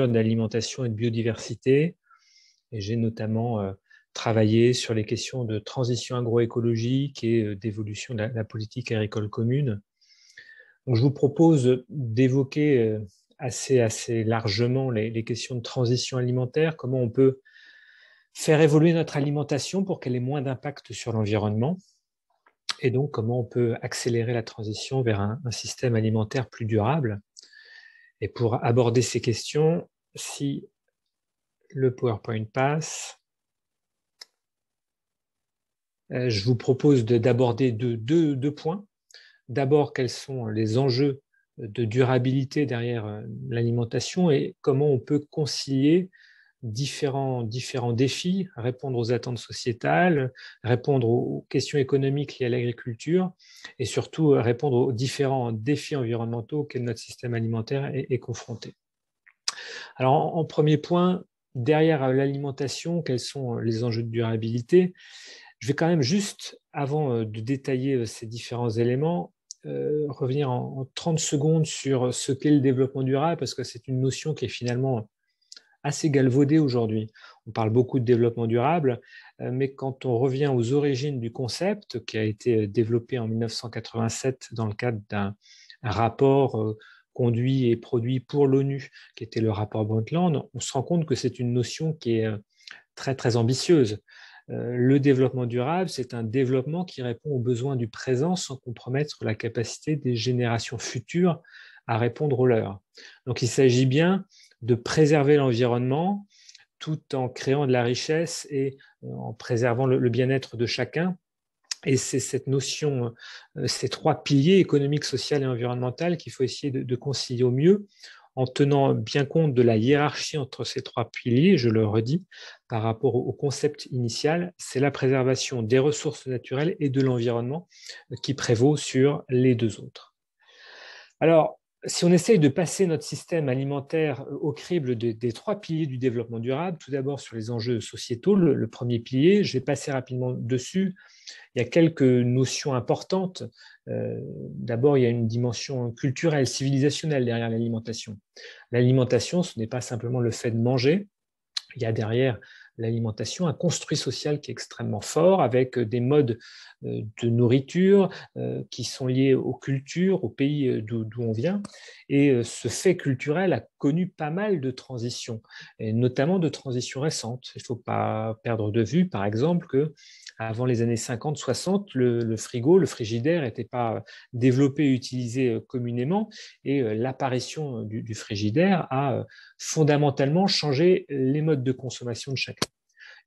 d'alimentation et de biodiversité. Et j'ai notamment travaillé sur les questions de transition agroécologique et d'évolution de la politique agricole commune. Donc, je vous propose d'évoquer assez largement les questions de transition alimentaire, comment on peut faire évoluer notre alimentation pour qu'elle ait moins d'impact sur l'environnement, et donc comment on peut accélérer la transition vers un système alimentaire plus durable. Et pour aborder ces questions, si le PowerPoint passe, je vous propose d'aborder deux points. D'abord, quels sont les enjeux de durabilité derrière l'alimentation et comment on peut concilier différents défis, répondre aux attentes sociétales, répondre aux questions économiques liées à l'agriculture et surtout répondre aux différents défis environnementaux auxquels notre système alimentaire est confronté. Alors, en premier point, derrière l'alimentation, quels sont les enjeux de durabilité? Je vais quand même juste, avant de détailler ces différents éléments, revenir en 30 secondes sur ce qu'est le développement durable, parce que c'est une notion qui est finalement assez galvaudée aujourd'hui. On parle beaucoup de développement durable, mais quand on revient aux origines du concept, qui a été développé en 1987 dans le cadre d'un rapport conduit et produit pour l'ONU, qui était le rapport Brundtland, on se rend compte que c'est une notion qui est très, très ambitieuse. Le développement durable, c'est un développement qui répond aux besoins du présent sans compromettre la capacité des générations futures à répondre aux leurs. Donc, il s'agit bien de préserver l'environnement tout en créant de la richesse et en préservant le bien-être de chacun. Et c'est cette notion, ces trois piliers économiques, social et environnemental qu'il faut essayer de concilier au mieux en tenant bien compte de la hiérarchie entre ces trois piliers, je le redis, par rapport au concept initial, c'est la préservation des ressources naturelles et de l'environnement qui prévaut sur les deux autres. Alors, si on essaye de passer notre système alimentaire au crible des trois piliers du développement durable, tout d'abord sur les enjeux sociétaux, le premier pilier, je vais passer rapidement dessus. Il y a quelques notions importantes. D'abord, il y a une dimension culturelle, civilisationnelle derrière l'alimentation. L'alimentation, ce n'est pas simplement le fait de manger. Il y a derrière l'alimentation un construit social qui est extrêmement fort, avec des modes de nourriture qui sont liés aux cultures, au pays d'où on vient. Et ce fait culturel a connu pas mal de transitions, et notamment de transitions récentes. Il ne faut pas perdre de vue, par exemple, que avant les années 50-60, le frigo, le frigidaire n'était pas développé et utilisé communément, et l'apparition du frigidaire a fondamentalement changé les modes de consommation de chacun.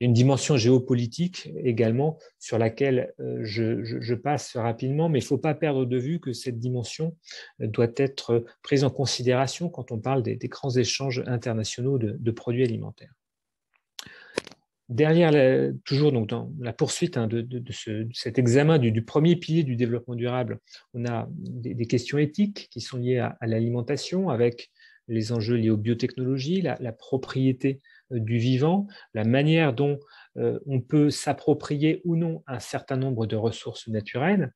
Il y a une dimension géopolitique également sur laquelle je passe rapidement, mais il ne faut pas perdre de vue que cette dimension doit être prise en considération quand on parle des grands échanges internationaux de produits alimentaires. Derrière, toujours donc dans la poursuite de cet examen du premier pilier du développement durable, on a des questions éthiques qui sont liées à l'alimentation, avec les enjeux liés aux biotechnologies, la propriété du vivant, la manière dont on peut s'approprier ou non un certain nombre de ressources naturelles.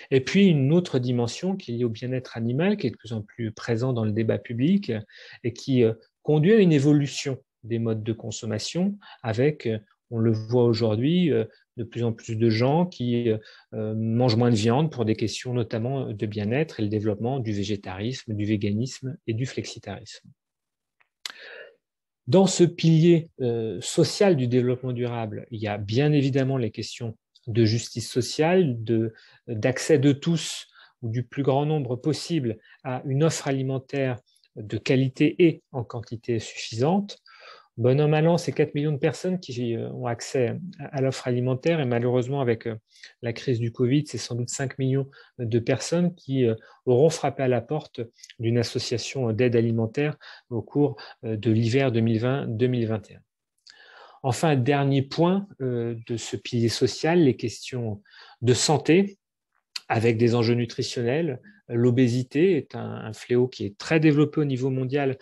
Et puis une autre dimension qui est liée au bien-être animal, qui est de plus en plus présent dans le débat public et qui conduit à une évolution des modes de consommation avec, on le voit aujourd'hui, de plus en plus de gens qui mangent moins de viande pour des questions notamment de bien-être et le développement du végétarisme, du véganisme et du flexitarisme. Dans ce pilier social du développement durable, il y a bien évidemment les questions de justice sociale, d'accès de tous ou du plus grand nombre possible à une offre alimentaire de qualité et en quantité suffisante. Bon an, mal an, c'est 4 millions de personnes qui ont accès à l'offre alimentaire et malheureusement, avec la crise du Covid, c'est sans doute 5 millions de personnes qui auront frappé à la porte d'une association d'aide alimentaire au cours de l'hiver 2020-2021. Enfin, dernier point de ce pilier social, les questions de santé avec des enjeux nutritionnels. L'obésité est un fléau qui est très développé au niveau mondial,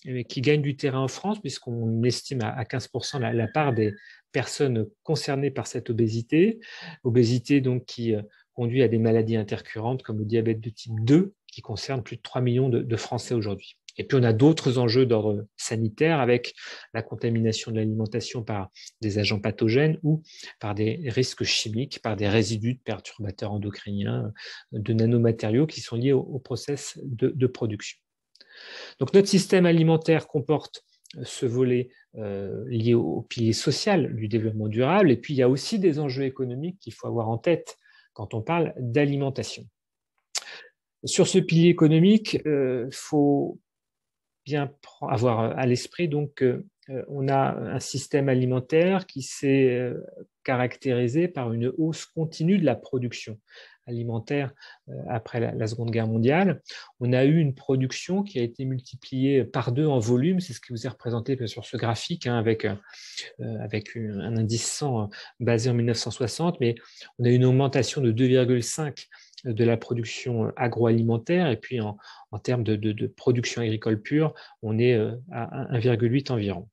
mais qui gagne du terrain en France, puisqu'on estime à 15% la part des personnes concernées par cette obésité. Obésité donc qui conduit à des maladies intercurrentes comme le diabète de type 2, qui concerne plus de 3 millions de Français aujourd'hui. Et puis, on a d'autres enjeux d'ordre sanitaire avec la contamination de l'alimentation par des agents pathogènes ou par des risques chimiques, par des résidus de perturbateurs endocriniens, de nanomatériaux qui sont liés au process de production. Donc, notre système alimentaire comporte ce volet lié au pilier social du développement durable. Et puis, il y a aussi des enjeux économiques qu'il faut avoir en tête quand on parle d'alimentation. Sur ce pilier économique, il faut bien avoir à l'esprit donc on a un système alimentaire qui s'est caractérisé par une hausse continue de la production alimentaire après la Seconde Guerre mondiale. On a eu une production qui a été multipliée par 2 en volume, c'est ce qui vous est représenté sur ce graphique, hein, avec un indice 100 basé en 1960, mais on a eu une augmentation de 2,5 de la production agroalimentaire, et puis en termes de production agricole pure, on est à 1,8 environ.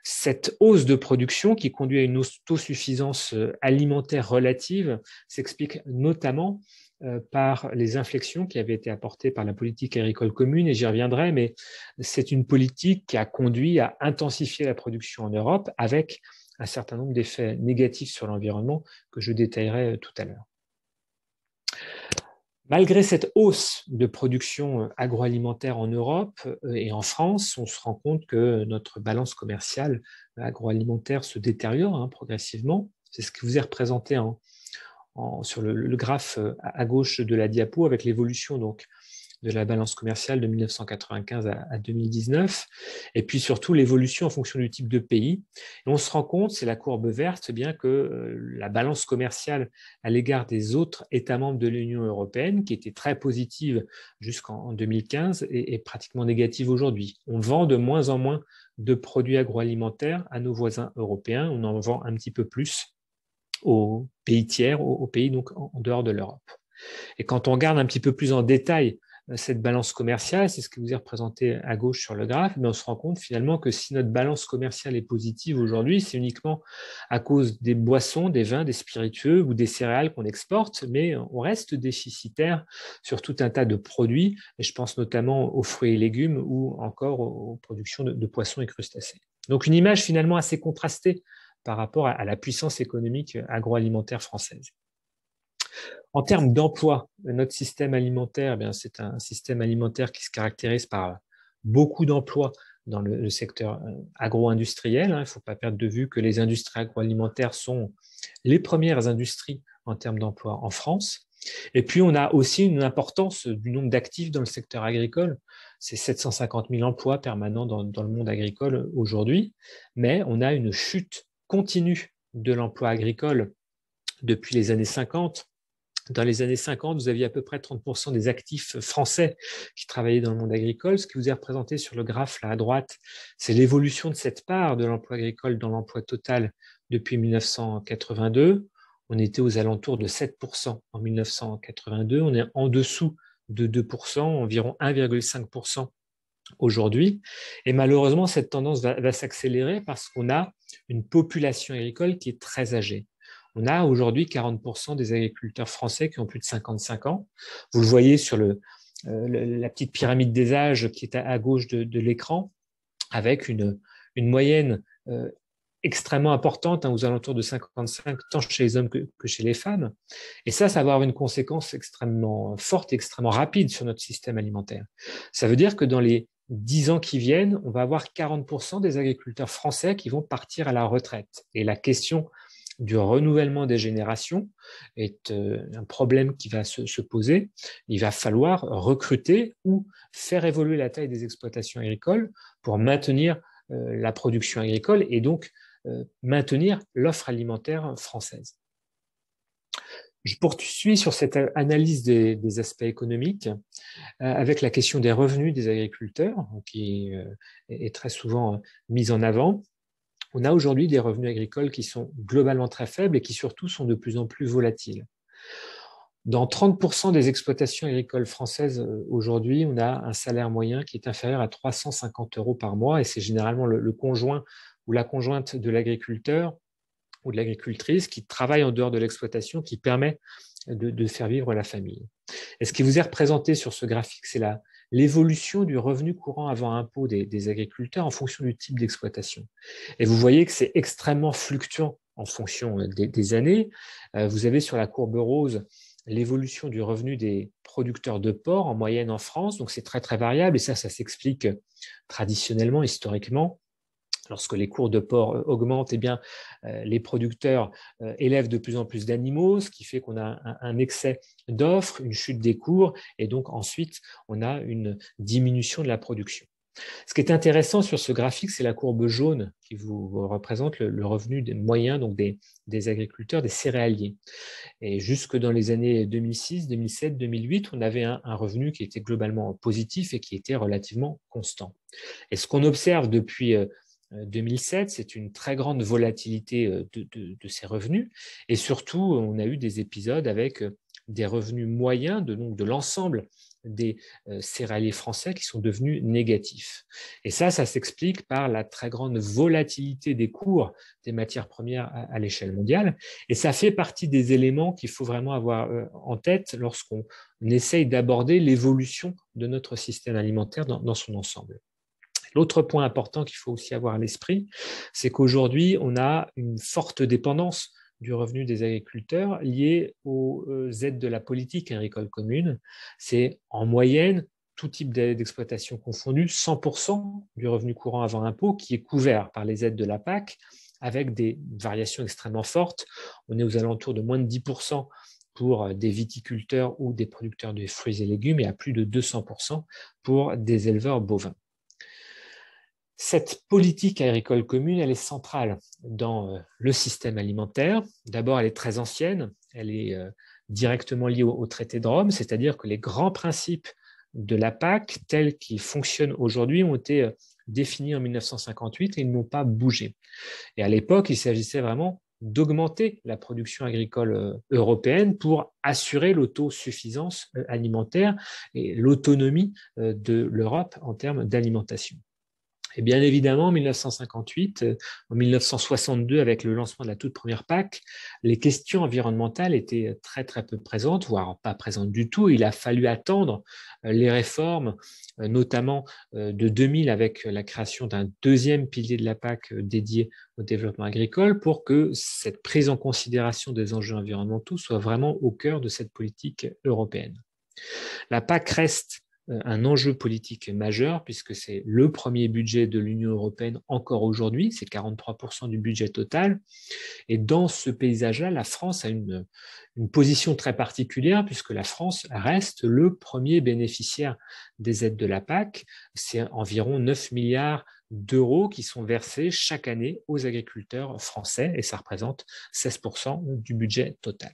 Cette hausse de production qui conduit à une autosuffisance alimentaire relative s'explique notamment par les inflexions qui avaient été apportées par la politique agricole commune, et j'y reviendrai, mais c'est une politique qui a conduit à intensifier la production en Europe avec un certain nombre d'effets négatifs sur l'environnement que je détaillerai tout à l'heure. Malgré cette hausse de production agroalimentaire en Europe et en France, on se rend compte que notre balance commerciale agroalimentaire se détériore progressivement. C'est ce qui vous est représenté sur le graphe à gauche de la diapo avec l'évolution donc de la balance commerciale de 1995 à 2019, et puis surtout l'évolution en fonction du type de pays. Et on se rend compte, c'est la courbe verte, bien que la balance commerciale à l'égard des autres États membres de l'Union européenne, qui était très positive jusqu'en 2015, est pratiquement négative aujourd'hui. On vend de moins en moins de produits agroalimentaires à nos voisins européens, on en vend un petit peu plus aux pays tiers, aux pays donc en dehors de l'Europe. Et quand on regarde un petit peu plus en détail cette balance commerciale, c'est ce qui vous est représenté à gauche sur le graphe, mais on se rend compte finalement que si notre balance commerciale est positive aujourd'hui, c'est uniquement à cause des boissons, des vins, des spiritueux ou des céréales qu'on exporte, mais on reste déficitaire sur tout un tas de produits, et je pense notamment aux fruits et légumes ou encore aux productions de poissons et crustacés. Donc une image finalement assez contrastée par rapport à la puissance économique agroalimentaire française. En termes d'emploi, notre système alimentaire, c'est un système alimentaire qui se caractérise par beaucoup d'emplois dans le secteur agro-industriel. Il ne faut pas perdre de vue que les industries agroalimentaires sont les premières industries en termes d'emploi en France. Et puis, on a aussi une importance du nombre d'actifs dans le secteur agricole. C'est 750 000 emplois permanents dans le monde agricole aujourd'hui, mais on a une chute continue de l'emploi agricole depuis les années 50. Dans les années 50, vous aviez à peu près 30% des actifs français qui travaillaient dans le monde agricole. Ce qui vous est représenté sur le graphe là à droite, c'est l'évolution de cette part de l'emploi agricole dans l'emploi total depuis 1982. On était aux alentours de 7% en 1982. On est en dessous de 2%, environ 1,5% aujourd'hui. Et malheureusement, cette tendance va s'accélérer parce qu'on a une population agricole qui est très âgée. On a aujourd'hui 40% des agriculteurs français qui ont plus de 55 ans. Vous le voyez sur la petite pyramide des âges qui est à gauche de l'écran, avec une moyenne extrêmement importante, aux alentours de 55, tant chez les hommes que chez les femmes. Et ça va avoir une conséquence extrêmement forte, extrêmement rapide sur notre système alimentaire. Ça veut dire que dans les 10 ans qui viennent, on va avoir 40% des agriculteurs français qui vont partir à la retraite. Et la question du renouvellement des générations est un problème qui va se poser. Il va falloir recruter ou faire évoluer la taille des exploitations agricoles pour maintenir la production agricole et donc maintenir l'offre alimentaire française. Je poursuis sur cette analyse des aspects économiques avec la question des revenus des agriculteurs qui est très souvent mise en avant. On a aujourd'hui des revenus agricoles qui sont globalement très faibles et qui surtout sont de plus en plus volatiles. Dans 30% des exploitations agricoles françaises aujourd'hui, on a un salaire moyen qui est inférieur à 350 € par mois et c'est généralement le conjoint ou la conjointe de l'agriculteur ou de l'agricultrice qui travaille en dehors de l'exploitation qui permet de faire vivre la famille. Et ce qui vous est représenté sur ce graphique, c'est la l'évolution du revenu courant avant impôt des agriculteurs en fonction du type d'exploitation. Et vous voyez que c'est extrêmement fluctuant en fonction des années. Vous avez sur la courbe rose l'évolution du revenu des producteurs de porc en moyenne en France, donc c'est très très variable, et ça s'explique traditionnellement, historiquement. Lorsque les cours de porc augmentent, eh bien, les producteurs élèvent de plus en plus d'animaux, ce qui fait qu'on a un excès d'offres, une chute des cours, et donc ensuite, on a une diminution de la production. Ce qui est intéressant sur ce graphique, c'est la courbe jaune qui vous représente le revenu moyen donc des agriculteurs, des céréaliers. Et jusque dans les années 2006, 2007, 2008, on avait un revenu qui était globalement positif et qui était relativement constant. Et ce qu'on observe depuis 2007, c'est une très grande volatilité de ces revenus. Et surtout, on a eu des épisodes avec des revenus moyens de l'ensemble des céréaliers français qui sont devenus négatifs. Et ça s'explique par la très grande volatilité des cours des matières premières à l'échelle mondiale. Et ça fait partie des éléments qu'il faut vraiment avoir en tête lorsqu'on essaye d'aborder l'évolution de notre système alimentaire dans son ensemble. L'autre point important qu'il faut aussi avoir à l'esprit, c'est qu'aujourd'hui, on a une forte dépendance du revenu des agriculteurs liée aux aides de la politique agricole commune. C'est en moyenne, tout type d'exploitation confondue, 100% du revenu courant avant impôt qui est couvert par les aides de la PAC, avec des variations extrêmement fortes. On est aux alentours de moins de 10% pour des viticulteurs ou des producteurs de fruits et légumes et à plus de 200% pour des éleveurs bovins. Cette politique agricole commune, elle est centrale dans le système alimentaire. D'abord, elle est très ancienne, elle est directement liée au traité de Rome, c'est-à-dire que les grands principes de la PAC, tels qu'ils fonctionnent aujourd'hui, ont été définis en 1958 et ils n'ont pas bougé. Et à l'époque, il s'agissait vraiment d'augmenter la production agricole européenne pour assurer l'autosuffisance alimentaire et l'autonomie de l'Europe en termes d'alimentation. Et bien évidemment, en 1958, en 1962, avec le lancement de la toute première PAC, les questions environnementales étaient très très peu présentes, voire pas présentes du tout. Il a fallu attendre les réformes, notamment de 2000, avec la création d'un deuxième pilier de la PAC dédié au développement agricole, pour que cette prise en considération des enjeux environnementaux soit vraiment au cœur de cette politique européenne. La PAC reste un enjeu politique majeur puisque c'est le premier budget de l'Union européenne encore aujourd'hui, c'est 43% du budget total. Et dans ce paysage-là, la France a une position très particulière puisque la France reste le premier bénéficiaire des aides de la PAC. C'est environ 9 milliards d'euros qui sont versés chaque année aux agriculteurs français et ça représente 16% du budget total.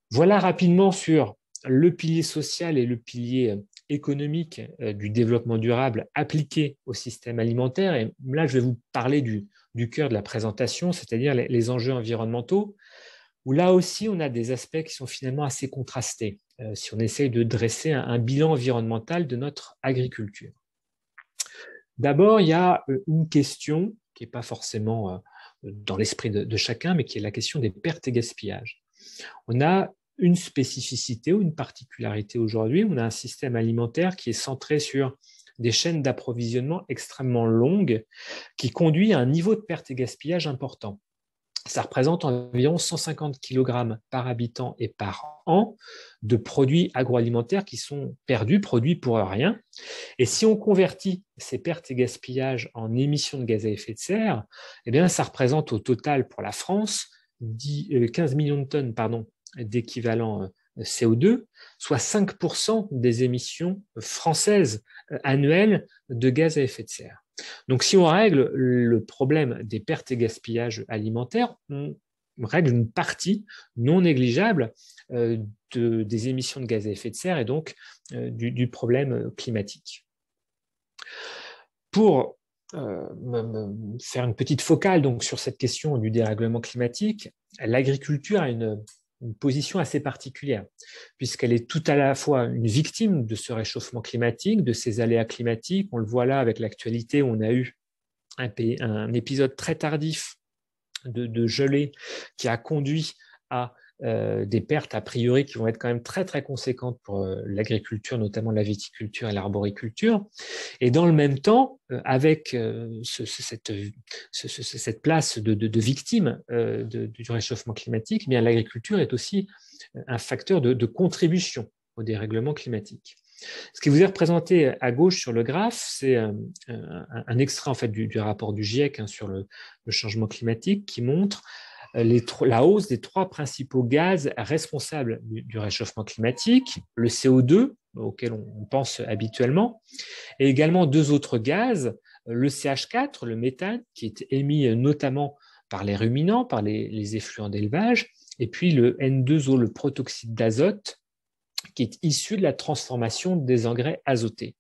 Voilà rapidement sur le pilier social et le pilier économique du développement durable appliqué au système alimentaire. Et là, je vais vous parler du cœur de la présentation, c'est-à-dire les enjeux environnementaux, où là aussi, on a des aspects qui sont finalement assez contrastés si on essaye de dresser un bilan environnemental de notre agriculture. D'abord, il y a une question qui n'est pas forcément dans l'esprit de chacun, mais qui est la question des pertes et gaspillages. On a une spécificité ou une particularité aujourd'hui. On a un système alimentaire qui est centré sur des chaînes d'approvisionnement extrêmement longues qui conduit à un niveau de perte et gaspillage important. Ça représente environ 150 kg par habitant et par an de produits agroalimentaires qui sont perdus, produits pour rien. Et si on convertit ces pertes et gaspillages en émissions de gaz à effet de serre, eh bien, ça représente au total pour la France 15 millions de tonnes d'équivalent CO2, soit 5% des émissions françaises annuelles de gaz à effet de serre. Donc, si on règle le problème des pertes et gaspillages alimentaires, on règle une partie non négligeable des émissions de gaz à effet de serre et donc du problème climatique. Pour faire une petite focale donc, sur cette question du dérèglement climatique, l'agriculture a une position assez particulière, puisqu'elle est tout à la fois une victime de ce réchauffement climatique, de ces aléas climatiques. On le voit là avec l'actualité où on a eu un épisode très tardif de gelée qui a conduit à des pertes a priori qui vont être quand même très très conséquentes pour l'agriculture, notamment la viticulture et l'arboriculture. Et dans le même temps, avec cette place de victime du réchauffement climatique, eh bien l'agriculture est aussi un facteur de contribution au dérèglement climatique. Ce qui vous est représenté à gauche sur le graphe, c'est un extrait en fait du rapport du GIEC sur le changement climatique qui montre la hausse des 3 principaux gaz responsables du réchauffement climatique, le CO2, auquel on pense habituellement, et également 2 autres gaz, le CH4, le méthane, qui est émis notamment par les ruminants, par les effluents d'élevage, et puis le N2O, le protoxyde d'azote, qui est issu de la transformation des engrais azotés.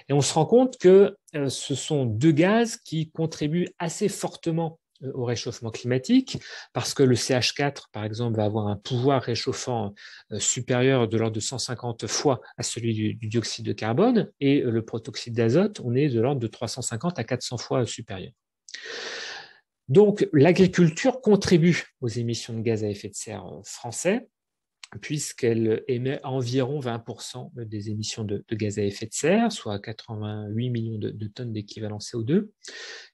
Et on se rend compte que ce sont 2 gaz qui contribuent assez fortement au réchauffement climatique, parce que le CH4, par exemple, va avoir un pouvoir réchauffant supérieur de l'ordre de 150 fois à celui du dioxyde de carbone, et le protoxyde d'azote, on est de l'ordre de 350 à 400 fois supérieur. Donc, l'agriculture contribue aux émissions de gaz à effet de serre français, puisqu'elle émet environ 20% des émissions de gaz à effet de serre, soit 88 millions de tonnes d'équivalent CO2.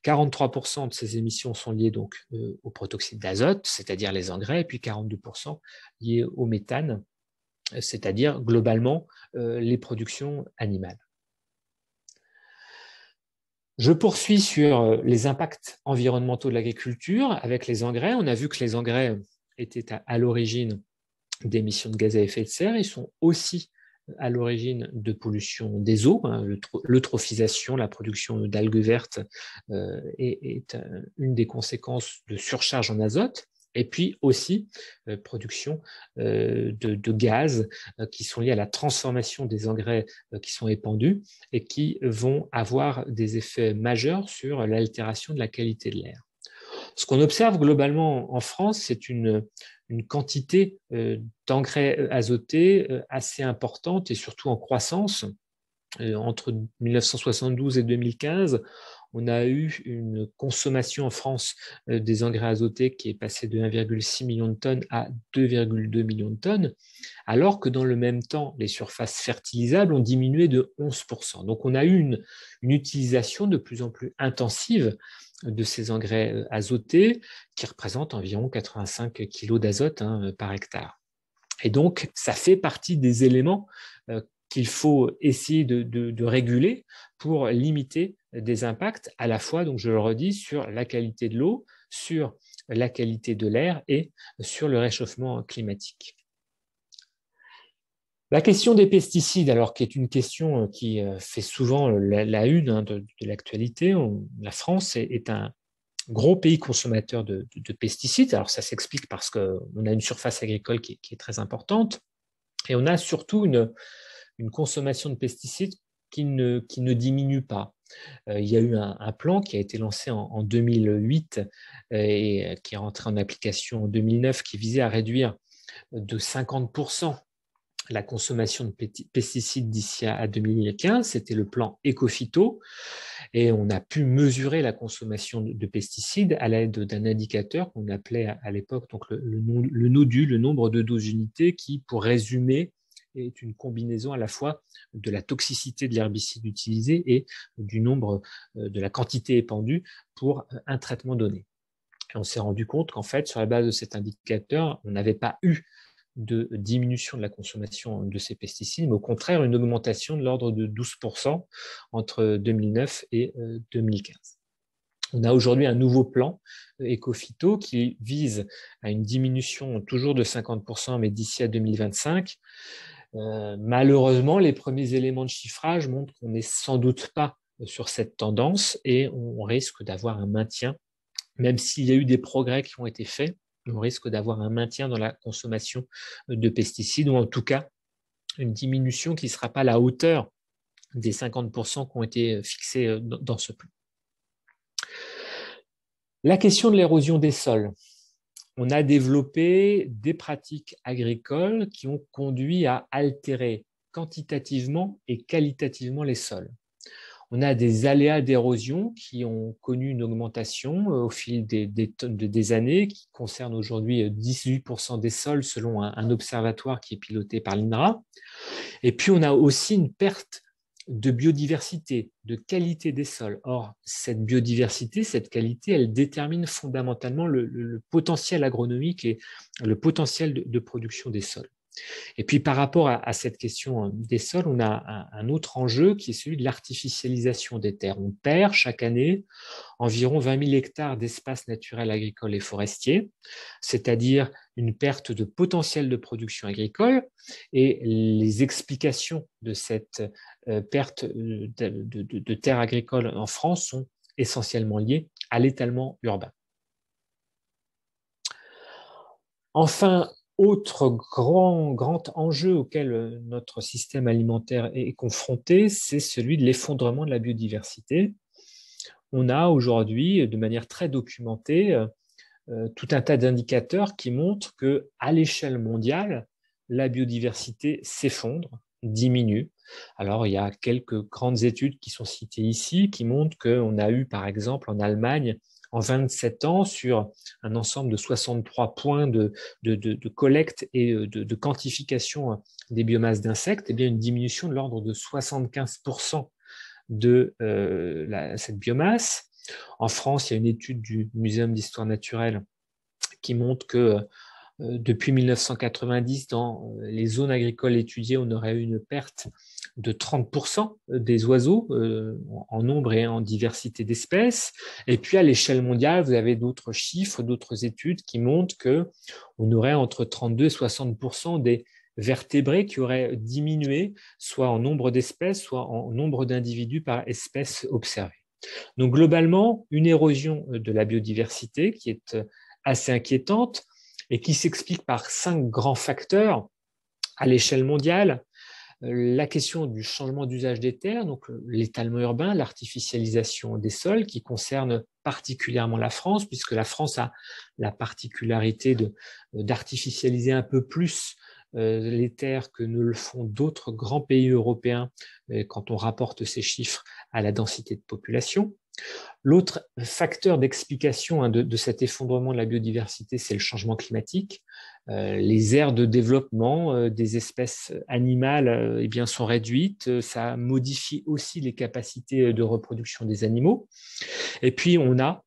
43% de ces émissions sont liées donc au protoxyde d'azote, c'est-à-dire les engrais, et puis 42% liées au méthane, c'est-à-dire globalement les productions animales. Je poursuis sur les impacts environnementaux de l'agriculture avec les engrais. On a vu que les engrais étaient à l'origine d'émissions de gaz à effet de serre. Ils sont aussi à l'origine de pollution des eaux. L'eutrophisation, la production d'algues vertes est une des conséquences de surcharge en azote. Et puis aussi production de gaz qui sont liés à la transformation des engrais qui sont épandus et qui vont avoir des effets majeurs sur l'altération de la qualité de l'air. Ce qu'on observe globalement en France, c'est une quantité d'engrais azotés assez importante et surtout en croissance. Entre 1972 et 2015, on a eu une consommation en France des engrais azotés qui est passée de 1,6 million de tonnes à 2,2 millions de tonnes, alors que dans le même temps, les surfaces fertilisables ont diminué de 11%. Donc on a eu une utilisation de plus en plus intensive de ces engrais azotés qui représentent environ 85 kg d'azote par hectare. Et donc, ça fait partie des éléments qu'il faut essayer de réguler pour limiter des impacts à la fois, donc je le redis, sur la qualité de l'eau, sur la qualité de l'air et sur le réchauffement climatique. La question des pesticides, alors qui est une question qui fait souvent la une de l'actualité, la France est un gros pays consommateur de pesticides. Alors ça s'explique parce qu'on a une surface agricole qui est très importante et on a surtout une consommation de pesticides qui ne diminue pas. Il y a eu un plan qui a été lancé en 2008 et qui est rentré en application en 2009 qui visait à réduire de 50% la consommation de pesticides d'ici à 2015. C'était le plan Ecophyto et on a pu mesurer la consommation de pesticides à l'aide d'un indicateur qu'on appelait à l'époque donc le NODU, le nombre de doses unités, qui, pour résumer, est une combinaison à la fois de la toxicité de l'herbicide utilisé et du nombre de la quantité épandue pour un traitement donné. Et on s'est rendu compte qu'en fait, sur la base de cet indicateur, on n'avait pas eu de diminution de la consommation de ces pesticides, mais au contraire une augmentation de l'ordre de 12% entre 2009 et 2015. On a aujourd'hui un nouveau plan Ecophyto qui vise à une diminution toujours de 50%, mais d'ici à 2025. Malheureusement, les premiers éléments de chiffrage montrent qu'on n'est sans doute pas sur cette tendance et on risque d'avoir un maintien, même s'il y a eu des progrès qui ont été faits, on risque d'avoir un maintien dans la consommation de pesticides ou en tout cas une diminution qui ne sera pas à la hauteur des 50% qui ont été fixés dans ce plan. La question de l'érosion des sols. On a développé des pratiques agricoles qui ont conduit à altérer quantitativement et qualitativement les sols. On a des aléas d'érosion qui ont connu une augmentation au fil des années, qui concerne aujourd'hui 18% des sols selon un observatoire qui est piloté par l'INRA. Et puis, on a aussi une perte de biodiversité, de qualité des sols. Or, cette biodiversité, cette qualité, elle détermine fondamentalement le potentiel agronomique et le potentiel de production des sols. Et puis par rapport à cette question des sols, on a un autre enjeu qui est celui de l'artificialisation des terres. On perd chaque année environ 20 000 hectares d'espaces naturels agricoles et forestiers, c'est-à-dire une perte de potentiel de production agricole. Et les explications de cette perte de terres agricoles en France sont essentiellement liées à l'étalement urbain. Enfin, autre grand enjeu auquel notre système alimentaire est confronté, c'est celui de l'effondrement de la biodiversité. On a aujourd'hui, de manière très documentée, tout un tas d'indicateurs qui montrent qu'à l'échelle mondiale, la biodiversité s'effondre, diminue. Alors, il y a quelques grandes études qui sont citées ici qui montrent qu'on a eu, par exemple, en Allemagne, en 27 ans, sur un ensemble de 63 points de collecte et de quantification des biomasses d'insectes, eh bien une diminution de l'ordre de 75% de cette biomasse. En France, il y a une étude du Muséum d'histoire naturelle qui montre que depuis 1990, dans les zones agricoles étudiées, on aurait eu une perte de 30% des oiseaux en nombre et en diversité d'espèces. Et puis à l'échelle mondiale, vous avez d'autres chiffres, d'autres études qui montrent qu'on aurait entre 32 et 60% des vertébrés qui auraient diminué, soit en nombre d'espèces, soit en nombre d'individus par espèce observée. Donc globalement, une érosion de la biodiversité qui est assez inquiétante et qui s'explique par 5 grands facteurs à l'échelle mondiale. La question du changement d'usage des terres, donc l'étalement urbain, l'artificialisation des sols, qui concerne particulièrement la France, puisque la France a la particularité d'artificialiser un peu plus les terres que ne le font d'autres grands pays européens quand on rapporte ces chiffres à la densité de population. L'autre facteur d'explication de cet effondrement de la biodiversité, c'est le changement climatique. Les aires de développement des espèces animales eh bien, sont réduites. Ça modifie aussi les capacités de reproduction des animaux. Et puis, on a,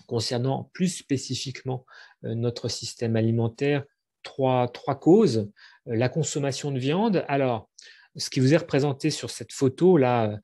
concernant plus spécifiquement notre système alimentaire, trois causes. La consommation de viande. Alors, ce qui vous est représenté sur cette photo-là,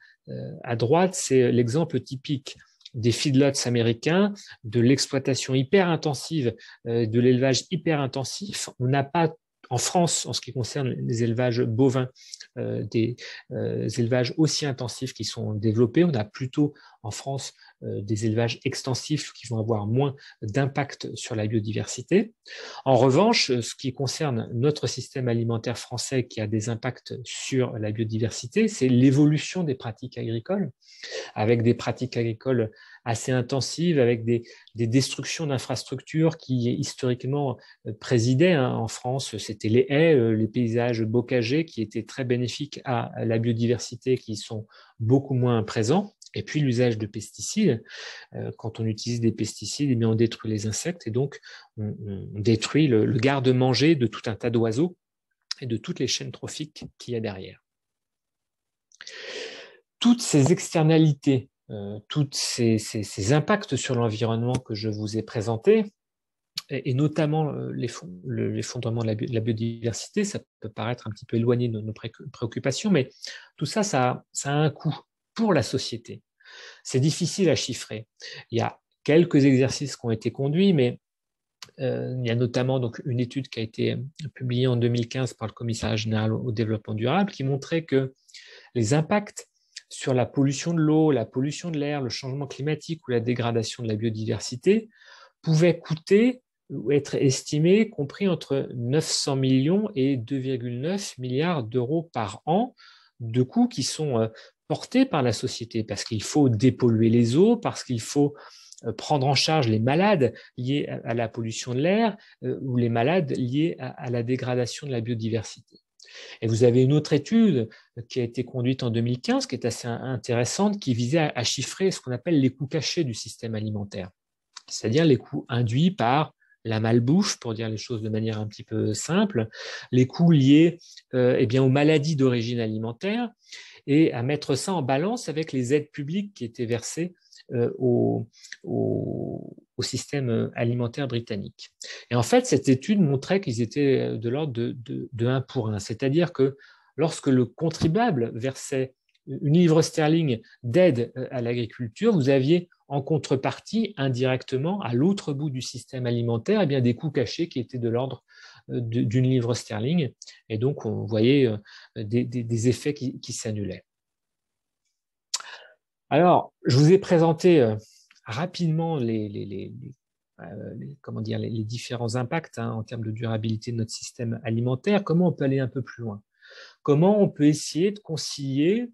à droite, c'est l'exemple typique des feedlots américains, de l'exploitation hyper intensive, de l'élevage hyper intensif. On n'a pas en France, en ce qui concerne les élevages bovins, des élevages aussi intensifs qui sont développés. On a plutôt en France des élevages extensifs qui vont avoir moins d'impact sur la biodiversité. En revanche, ce qui concerne notre système alimentaire français qui a des impacts sur la biodiversité, c'est l'évolution des pratiques agricoles, avec des pratiques agricoles assez intensives, avec des destructions d'infrastructures qui historiquement présidaient. En France, c'était les haies, les paysages bocagers qui étaient très bénéfiques à la biodiversité, qui sont beaucoup moins présents. Et puis l'usage de pesticides. Quand on utilise des pesticides, eh bien, on détruit les insectes et donc on détruit le garde-manger de tout un tas d'oiseaux et de toutes les chaînes trophiques qu'il y a derrière. Toutes ces externalités, tous ces impacts sur l'environnement que je vous ai présentés, et notamment l'effondrement de la biodiversité, ça peut paraître un petit peu éloigné de nos préoccupations, mais tout ça, ça a un coût pour la société. C'est difficile à chiffrer. Il y a quelques exercices qui ont été conduits, mais il y a notamment donc, une étude qui a été publiée en 2015 par le Commissariat général au développement durable qui montrait que les impacts sur la pollution de l'eau, la pollution de l'air, le changement climatique ou la dégradation de la biodiversité pouvaient coûter ou être estimés, compris entre 900 millions et 2,9 milliards d'euros par an, de coûts qui sont portés par la société, parce qu'il faut dépolluer les eaux, parce qu'il faut prendre en charge les malades liés à la pollution de l'air ou les malades liés à la dégradation de la biodiversité. Et vous avez une autre étude qui a été conduite en 2015, qui est assez intéressante, qui visait à chiffrer ce qu'on appelle les coûts cachés du système alimentaire, c'est-à-dire les coûts induits par la malbouffe, pour dire les choses de manière un petit peu simple, les coûts liés aux maladies d'origine alimentaire, et à mettre ça en balance avec les aides publiques qui étaient versées au système alimentaire britannique. Et en fait, cette étude montrait qu'ils étaient de l'ordre de 1 pour 1, c'est-à-dire que lorsque le contribuable versait une livre sterling d'aide à l'agriculture, vous aviez en contrepartie, indirectement, à l'autre bout du système alimentaire, eh bien, des coûts cachés qui étaient de l'ordre d'une livre sterling. Et donc, on voyait des effets qui s'annulaient. Alors, je vous ai présenté rapidement les différents impacts en termes de durabilité de notre système alimentaire. Comment on peut aller un peu plus loin? Comment on peut essayer de concilier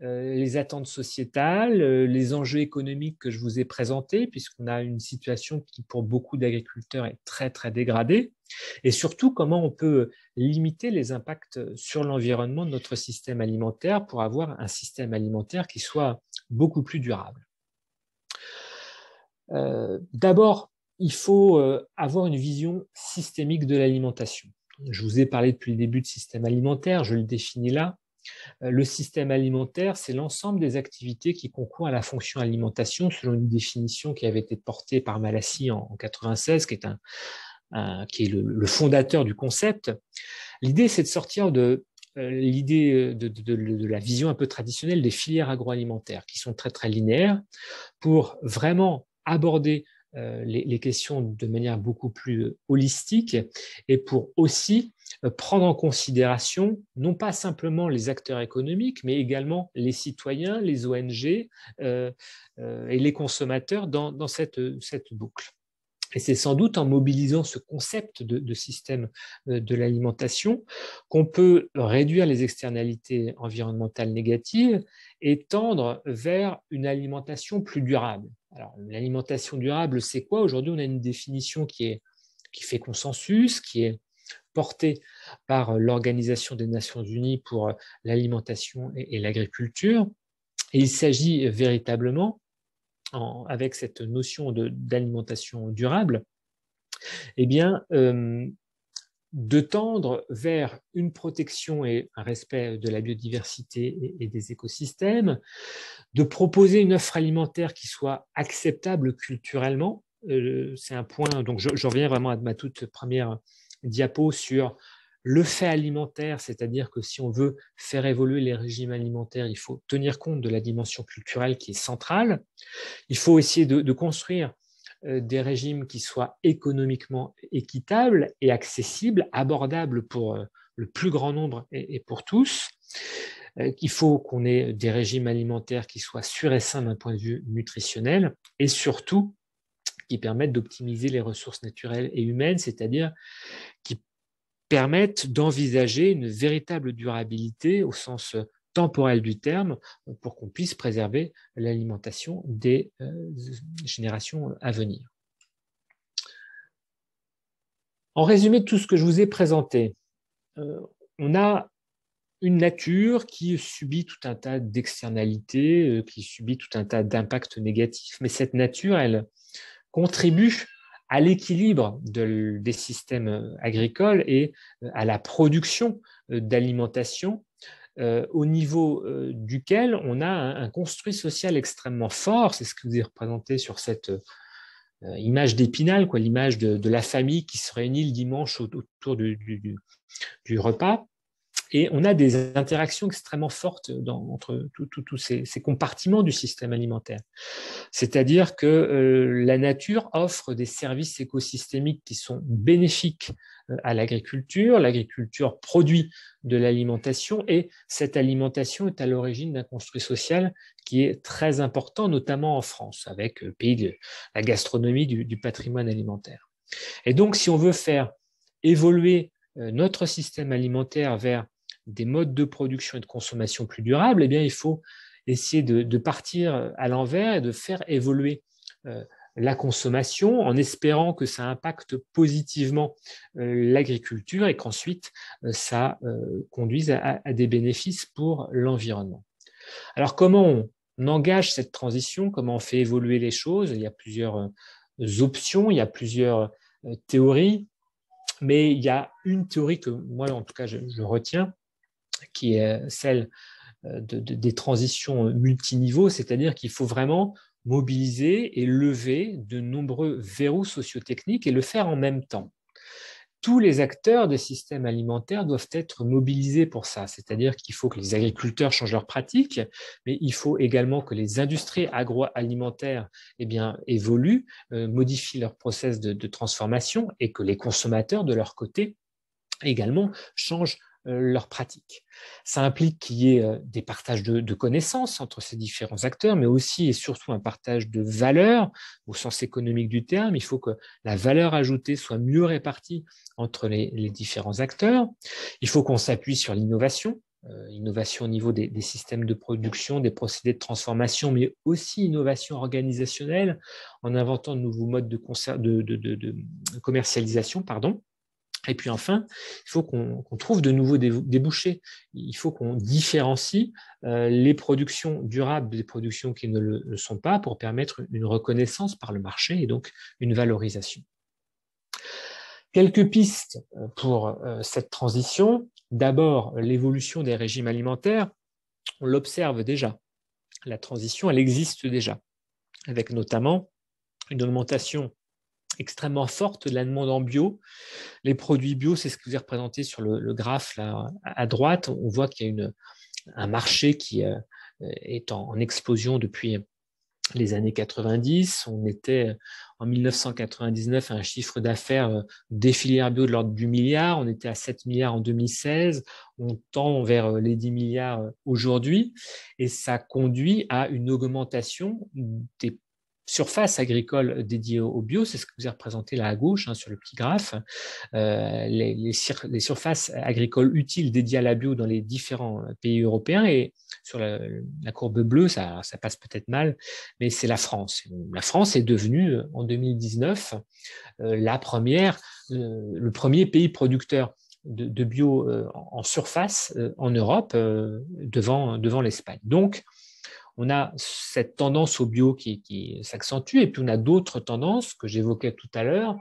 les attentes sociétales, les enjeux économiques que je vous ai présentés, puisqu'on a une situation qui, pour beaucoup d'agriculteurs, est très, très dégradée, et surtout, comment on peut limiter les impacts sur l'environnement de notre système alimentaire pour avoir un système alimentaire qui soit beaucoup plus durable. D'abord, il faut avoir une vision systémique de l'alimentation. Je vous ai parlé depuis le début de système alimentaire, je le définis là. Le système alimentaire, c'est l'ensemble des activités qui concourent à la fonction alimentation selon une définition qui avait été portée par Malassi en 1996, qui est le fondateur du concept. L'idée, c'est de sortir de l'idée de la vision un peu traditionnelle des filières agroalimentaires, qui sont très, très linéaires, pour vraiment aborder les questions de manière beaucoup plus holistique et pour aussi prendre en considération non pas simplement les acteurs économiques, mais également les citoyens, les ONG et les consommateurs dans cette boucle. Et c'est sans doute en mobilisant ce concept de système de l'alimentation qu'on peut réduire les externalités environnementales négatives et tendre vers une alimentation plus durable. Alors, l'alimentation durable, c'est quoi? Aujourd'hui, on a une définition qui fait consensus, qui est portée par l'Organisation des Nations Unies pour l'alimentation et l'agriculture. Et il s'agit véritablement, avec cette notion d'alimentation durable, eh bien, de tendre vers une protection et un respect de la biodiversité et des écosystèmes, de proposer une offre alimentaire qui soit acceptable culturellement. C'est un point, donc je reviens vraiment à ma toute première diapo sur le fait alimentaire, c'est-à-dire que si on veut faire évoluer les régimes alimentaires, il faut tenir compte de la dimension culturelle qui est centrale. Il faut essayer de construire des régimes qui soient économiquement équitables et accessibles, abordables pour le plus grand nombre et pour tous. Il faut qu'on ait des régimes alimentaires qui soient sûrs et sains d'un point de vue nutritionnel et surtout qui permettent d'optimiser les ressources naturelles et humaines, c'est-à-dire qui permettent d'envisager une véritable durabilité au sens temporel du terme pour qu'on puisse préserver l'alimentation des générations à venir. En résumé de tout ce que je vous ai présenté, on a une nature qui subit tout un tas d'externalités, qui subit tout un tas d'impacts négatifs, mais cette nature, elle contribue à l'équilibre des systèmes agricoles et à la production d'alimentation au niveau duquel on a un construit social extrêmement fort. C'est ce que vous avez représenté sur cette image d'Épinal, l'image de la famille qui se réunit le dimanche autour du repas. Et on a des interactions extrêmement fortes entre tous ces compartiments du système alimentaire. C'est-à-dire que la nature offre des services écosystémiques qui sont bénéfiques à l'agriculture. L'agriculture produit de l'alimentation et cette alimentation est à l'origine d'un construit social qui est très important, notamment en France, avec le pays de la gastronomie, du patrimoine alimentaire. Et donc, si on veut faire évoluer notre système alimentaire vers des modes de production et de consommation plus durables, eh bien, il faut essayer de partir à l'envers et de faire évoluer la consommation en espérant que ça impacte positivement l'agriculture et qu'ensuite ça conduise à des bénéfices pour l'environnement. Alors comment on engage cette transition, comment on fait évoluer les choses? Il y a plusieurs options, il y a plusieurs théories, mais il y a une théorie que moi en tout cas je retiens, qui est celle des transitions multiniveaux, c'est-à-dire qu'il faut vraiment mobiliser et lever de nombreux verrous sociotechniques et le faire en même temps. Tous les acteurs des systèmes alimentaires doivent être mobilisés pour ça, c'est-à-dire qu'il faut que les agriculteurs changent leurs pratiques, mais il faut également que les industries agroalimentaires évoluent, modifient leur process de transformation et que les consommateurs, de leur côté, également changent leurs pratiques. Ça implique qu'il y ait des partages de connaissances entre ces différents acteurs, mais aussi et surtout un partage de valeurs au sens économique du terme. Il faut que la valeur ajoutée soit mieux répartie entre les différents acteurs. Il faut qu'on s'appuie sur l'innovation, innovation au niveau des systèmes de production, des procédés de transformation, mais aussi innovation organisationnelle en inventant de nouveaux modes de commercialisation, pardon. Et puis enfin, il faut qu'on trouve de nouveaux débouchés. Il faut qu'on différencie les productions durables des productions qui ne le sont pas pour permettre une reconnaissance par le marché et donc une valorisation. Quelques pistes pour cette transition. D'abord, l'évolution des régimes alimentaires. On l'observe déjà. La transition, elle existe déjà, avec notamment une augmentation extrêmement forte de la demande en bio. Les produits bio, c'est ce que vous avez représenté sur le graphe là, à droite. On voit qu'il y a un marché qui est en explosion depuis les années 90. On était en 1999 à un chiffre d'affaires des filières bio de l'ordre du milliard. On était à 7 milliards en 2016. On tend vers les 10 milliards aujourd'hui. Et ça conduit à une augmentation des surfaces agricoles dédiées au bio, c'est ce que vous avez représenté là à gauche sur le petit graphe, les surfaces agricoles utiles dédiées à la bio dans les différents pays européens. Et sur la courbe bleue, ça passe peut-être mal, mais c'est la France. La France est devenue en 2019 le premier pays producteur de bio en surface en Europe devant l'Espagne. Donc, on a cette tendance au bio qui s'accentue, et puis on a d'autres tendances que j'évoquais tout à l'heure,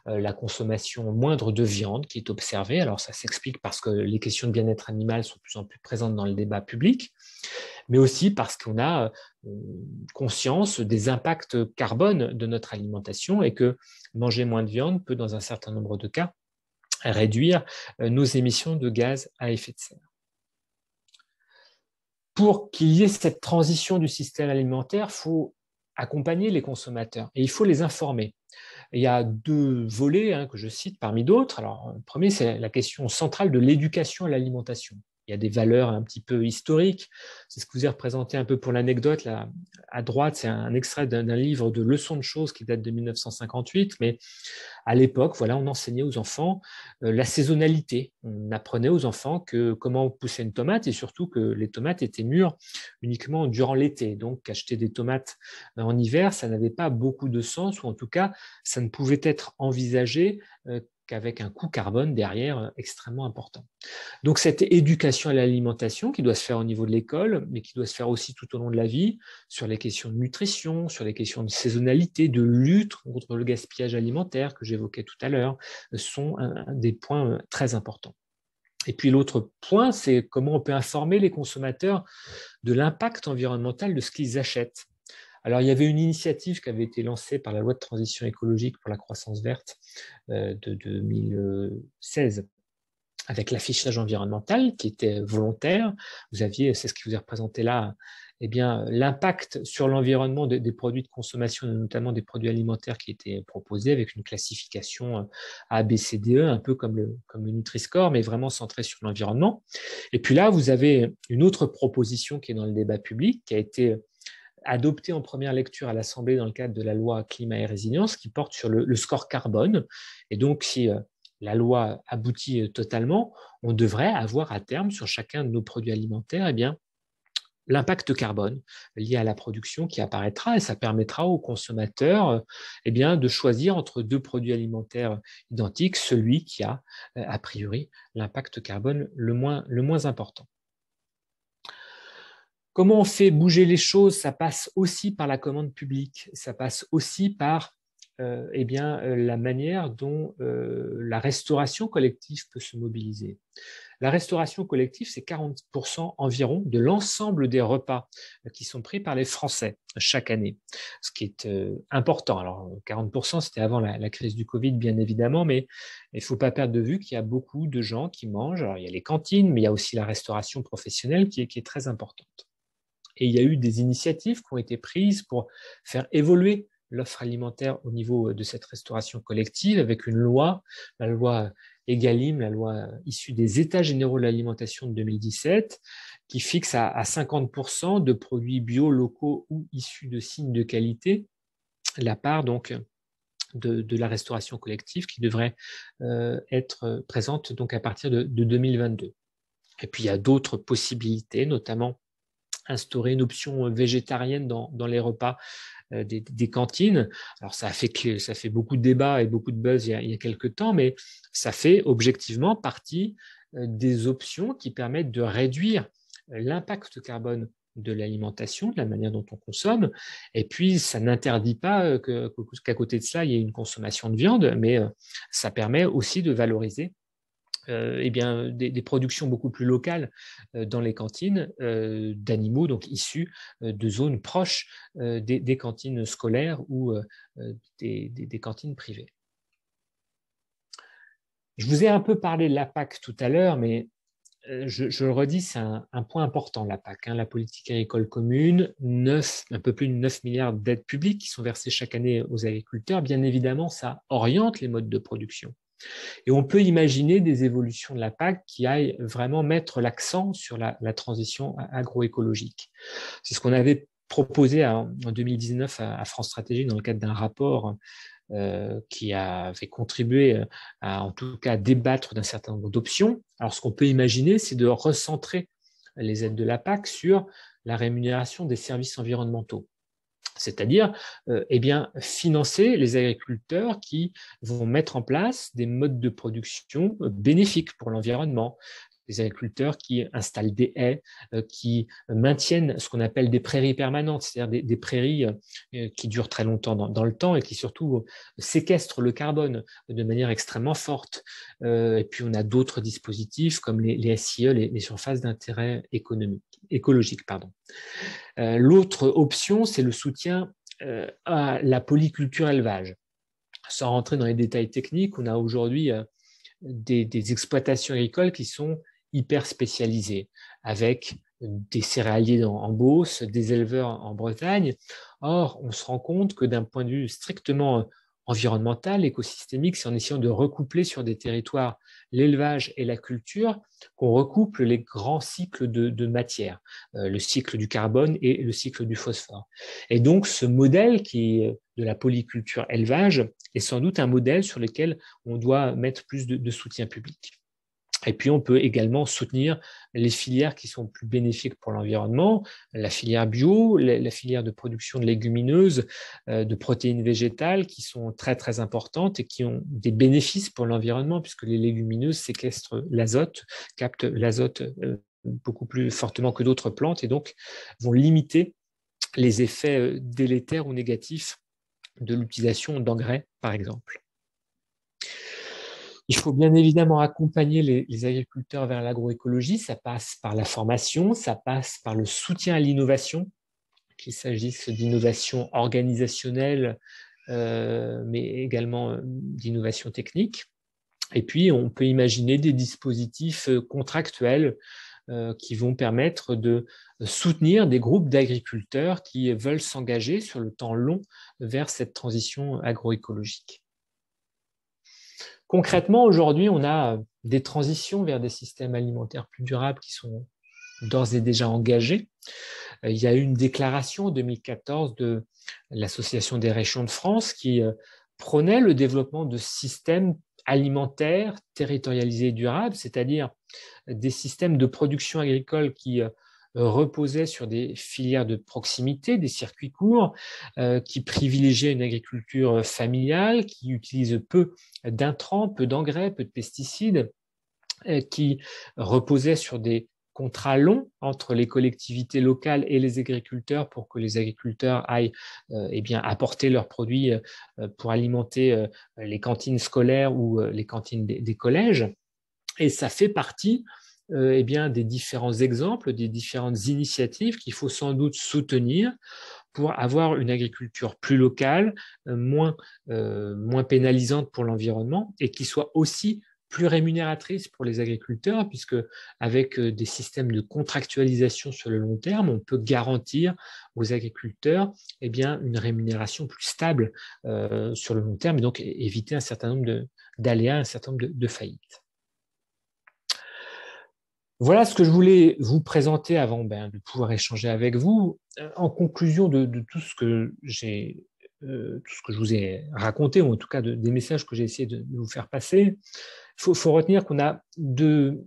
la consommation moindre de viande qui est observée. Alors ça s'explique parce que les questions de bien-être animal sont de plus en plus présentes dans le débat public, mais aussi parce qu'on a conscience des impacts carbone de notre alimentation et que manger moins de viande peut, dans un certain nombre de cas, réduire nos émissions de gaz à effet de serre. Pour qu'il y ait cette transition du système alimentaire, il faut accompagner les consommateurs et il faut les informer. Il y a deux volets que je cite parmi d'autres. Alors, le premier, c'est la question centrale de l'éducation à l'alimentation. Il y a des valeurs un petit peu historiques. C'est ce que vous avez représenté un peu pour l'anecdote. Là, à droite, c'est un extrait d'un livre de leçons de choses qui date de 1958. Mais à l'époque, voilà, on enseignait aux enfants la saisonnalité. On apprenait aux enfants comment pousser une tomate et surtout que les tomates étaient mûres uniquement durant l'été. Donc, acheter des tomates en hiver, ça n'avait pas beaucoup de sens, ou en tout cas, ça ne pouvait être envisagé qu'avec un coût carbone derrière extrêmement important. Donc cette éducation à l'alimentation qui doit se faire au niveau de l'école, mais qui doit se faire aussi tout au long de la vie, sur les questions de nutrition, sur les questions de saisonnalité, de lutte contre le gaspillage alimentaire que j'évoquais tout à l'heure, sont des points très importants. Et puis l'autre point, c'est comment on peut informer les consommateurs de l'impact environnemental de ce qu'ils achètent. Alors, il y avait une initiative qui avait été lancée par la loi de transition écologique pour la croissance verte de 2016 avec l'affichage environnemental qui était volontaire. Vous aviez, c'est ce qui vous est représenté là, l'impact sur l'environnement des produits de consommation, notamment des produits alimentaires qui étaient proposés avec une classification A, B, C, D, E, un peu comme le Nutri-Score, mais vraiment centré sur l'environnement. Et puis là, vous avez une autre proposition qui est dans le débat public, qui a été adopté en première lecture à l'Assemblée dans le cadre de la loi climat et résilience qui porte sur le score carbone. Et donc, si la loi aboutit totalement, on devrait avoir à terme sur chacun de nos produits alimentaires l'impact carbone lié à la production qui apparaîtra et ça permettra aux consommateurs eh bien, de choisir entre deux produits alimentaires identiques, celui qui a priori l'impact carbone le moins important. Comment on fait bouger les choses? Ça passe aussi par la commande publique, ça passe aussi par la manière dont la restauration collective peut se mobiliser. La restauration collective, c'est 40% environ de l'ensemble des repas qui sont pris par les Français chaque année, ce qui est important. Alors, 40%, c'était avant la crise du Covid, bien évidemment, mais il ne faut pas perdre de vue qu'il y a beaucoup de gens qui mangent. Alors, il y a les cantines, mais il y a aussi la restauration professionnelle qui est très importante. Et il y a eu des initiatives qui ont été prises pour faire évoluer l'offre alimentaire au niveau de cette restauration collective avec une loi, la loi Egalim, la loi issue des États généraux de l'alimentation de 2017, qui fixe à 50% de produits bio, locaux ou issus de signes de qualité la part donc de la restauration collective qui devrait être présente donc à partir de 2022. Et puis il y a d'autres possibilités, notamment instaurer une option végétarienne dans les repas des cantines. Alors ça fait beaucoup de débats et beaucoup de buzz il y a quelques temps, mais ça fait objectivement partie des options qui permettent de réduire l'impact carbone de l'alimentation, de la manière dont on consomme. Et puis, ça n'interdit pas qu'à côté de ça, il y ait une consommation de viande, mais ça permet aussi de valoriser des productions beaucoup plus locales dans les cantines d'animaux donc issus de zones proches des cantines scolaires ou des cantines privées. Je vous ai un peu parlé de la PAC tout à l'heure, mais je le redis, c'est un point important, la PAC, la politique agricole commune, un peu plus de 9 milliards d'aides publiques qui sont versées chaque année aux agriculteurs. Bien évidemment, ça oriente les modes de production. Et on peut imaginer des évolutions de la PAC qui aillent vraiment mettre l'accent sur la transition agroécologique. C'est ce qu'on avait proposé en 2019 à France Stratégie dans le cadre d'un rapport qui avait contribué à, en tout cas, débattre d'un certain nombre d'options. Alors, ce qu'on peut imaginer, c'est de recentrer les aides de la PAC sur la rémunération des services environnementaux. C'est-à-dire financer les agriculteurs qui vont mettre en place des modes de production bénéfiques pour l'environnement, des agriculteurs qui installent des haies, qui maintiennent ce qu'on appelle des prairies permanentes, c'est-à-dire des prairies qui durent très longtemps dans le temps et qui surtout séquestrent le carbone de manière extrêmement forte. Et puis on a d'autres dispositifs comme les SIE, les surfaces d'intérêt écologique. L'autre option, c'est le soutien à la polyculture élevage. Sans rentrer dans les détails techniques, on a aujourd'hui des exploitations agricoles qui sont hyper spécialisées, avec des céréaliers en Beauce, des éleveurs en Bretagne. Or, on se rend compte que d'un point de vue strictement environnemental, écosystémique, c'est en essayant de recoupler sur des territoires l'élevage et la culture qu'on recouple les grands cycles de matière, le cycle du carbone et le cycle du phosphore. Et donc, ce modèle qui est de la polyculture élevage est sans doute un modèle sur lequel on doit mettre plus de soutien public. Et puis, on peut également soutenir les filières qui sont plus bénéfiques pour l'environnement, la filière bio, la filière de production de légumineuses, de protéines végétales qui sont très, très importantes et qui ont des bénéfices pour l'environnement puisque les légumineuses séquestrent l'azote, captent l'azote beaucoup plus fortement que d'autres plantes et donc vont limiter les effets délétères ou négatifs de l'utilisation d'engrais, par exemple. Il faut bien évidemment accompagner les agriculteurs vers l'agroécologie. Ça passe par la formation, ça passe par le soutien à l'innovation, qu'il s'agisse d'innovation organisationnelle, mais également d'innovation technique. Et puis, on peut imaginer des dispositifs contractuels qui vont permettre de soutenir des groupes d'agriculteurs qui veulent s'engager sur le temps long vers cette transition agroécologique. Concrètement, aujourd'hui, on a des transitions vers des systèmes alimentaires plus durables qui sont d'ores et déjà engagés. Il y a eu une déclaration en 2014 de l'Association des régions de France qui prônait le développement de systèmes alimentaires territorialisés et durables, c'est-à-dire des systèmes de production agricole qui reposaient sur des filières de proximité, des circuits courts, qui privilégiaient une agriculture familiale, qui utilise peu d'intrants, peu d'engrais, peu de pesticides, qui reposaient sur des contrats longs entre les collectivités locales et les agriculteurs pour que les agriculteurs aillent eh bien, apporter leurs produits pour alimenter les cantines scolaires ou les cantines des collèges. Et ça fait partie eh bien, des différents exemples, des différentes initiatives qu'il faut sans doute soutenir pour avoir une agriculture plus locale, moins pénalisante pour l'environnement et qui soit aussi plus rémunératrice pour les agriculteurs, puisque avec des systèmes de contractualisation sur le long terme, on peut garantir aux agriculteurs eh bien, une rémunération plus stable sur le long terme et donc éviter un certain nombre d'aléas, un certain nombre de faillites. Voilà ce que je voulais vous présenter avant de pouvoir échanger avec vous. En conclusion de tout ce que je vous ai raconté, ou en tout cas des messages que j'ai essayé de vous faire passer, il faut retenir qu'on a deux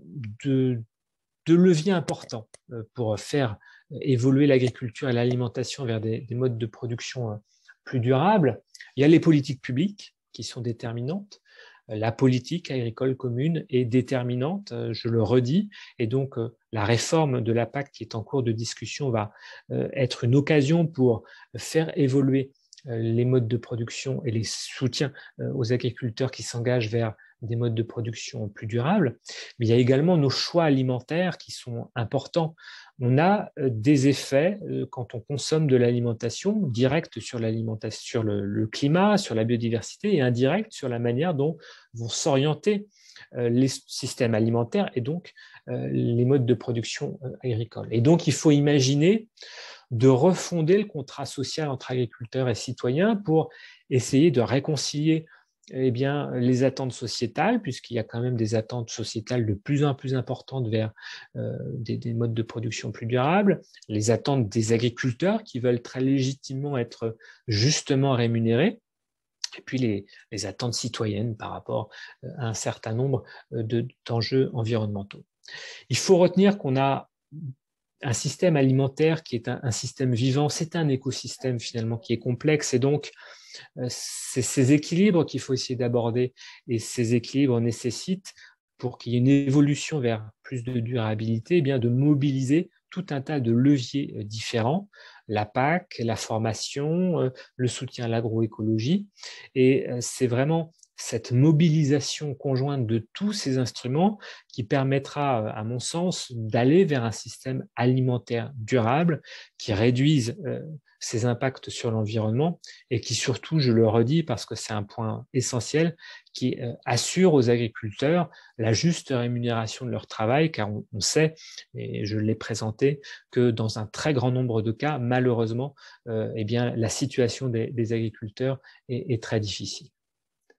leviers importants pour faire évoluer l'agriculture et l'alimentation vers des modes de production plus durables. Il y a les politiques publiques qui sont déterminantes. La politique agricole commune est déterminante, je le redis, et donc la réforme de la PAC qui est en cours de discussion va être une occasion pour faire évoluer les modes de production et les soutiens aux agriculteurs qui s'engagent vers des modes de production plus durables. Mais il y a également nos choix alimentaires qui sont importants. On a des effets quand on consomme de l'alimentation, directs sur l'alimentation, sur le climat, sur la biodiversité, et indirects sur la manière dont vont s'orienter les systèmes alimentaires et donc les modes de production agricole. Et donc, il faut imaginer de refonder le contrat social entre agriculteurs et citoyens pour essayer de réconcilier eh bien, les attentes sociétales, puisqu'il y a quand même des attentes sociétales de plus en plus importantes vers des modes de production plus durables, les attentes des agriculteurs qui veulent très légitimement être justement rémunérés, et puis les attentes citoyennes par rapport à un certain nombre d'enjeux environnementaux. Il faut retenir qu'on a un système alimentaire qui est un système vivant, c'est un écosystème finalement qui est complexe, et donc c'est ces équilibres qu'il faut essayer d'aborder, et ces équilibres nécessitent, pour qu'il y ait une évolution vers plus de durabilité, eh bien de mobiliser tout un tas de leviers différents, la PAC, la formation, le soutien à l'agroécologie, et c'est vraiment cette mobilisation conjointe de tous ces instruments qui permettra, à mon sens, d'aller vers un système alimentaire durable qui réduise ses impacts sur l'environnement et qui surtout, je le redis parce que c'est un point essentiel, qui assure aux agriculteurs la juste rémunération de leur travail, car on sait, et je l'ai présenté, que dans un très grand nombre de cas, malheureusement, eh bien, la situation des agriculteurs est très difficile.